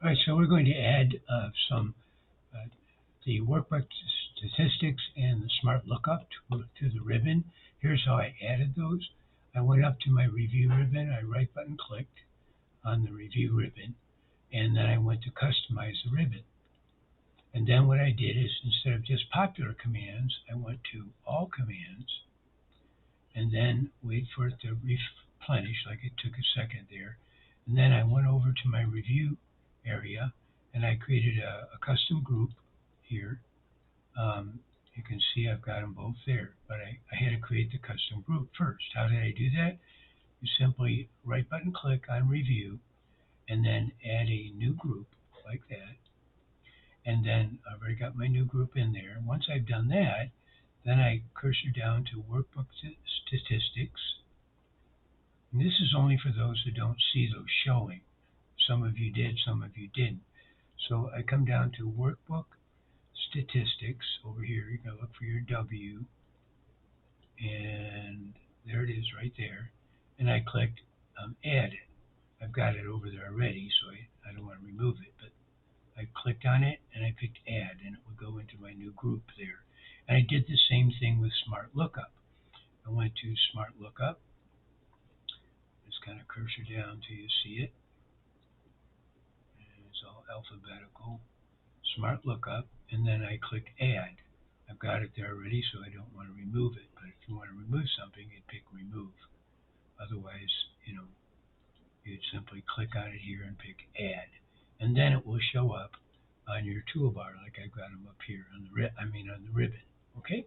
All right, so we're going to add some the workbook statistics and the smart lookup to the ribbon. Here's how I added those. I went up to my review ribbon. I right button clicked on the review ribbon, and then I went to customize the ribbon. And then what I did is instead of just popular commands, I went to all commands, and then wait for it to replenish, like it took a second there. And then I went over to my review area, and I created a custom group here. You can see I've got them both there, but I had to create the custom group first. How did I do that? You simply right button click on review, and then add a new group like that. And then I've already got my new group in there. Once I've done that, then I cursor down to workbook statistics. And this is only for those who don't see those showing. Some of you did, some of you didn't. So I come down to workbook statistics over here. You're going to look for your W, and there it is right there. And I clicked add. I've got it over there already, so I don't want to remove it, but I clicked on it and I picked add, and it would go into my new group there. And I did the same thing with smart lookup. I went to smart lookup. Just kind of cursor down till you see it. And it's all alphabetical. Smart lookup, and then I click add. I've got it there already, so I don't want to remove it. But if you want to remove something, you'd pick remove. Otherwise, you'd simply click on it here and pick add, and then it will show up on your toolbar like I've got them up here on the on the ribbon. Okay.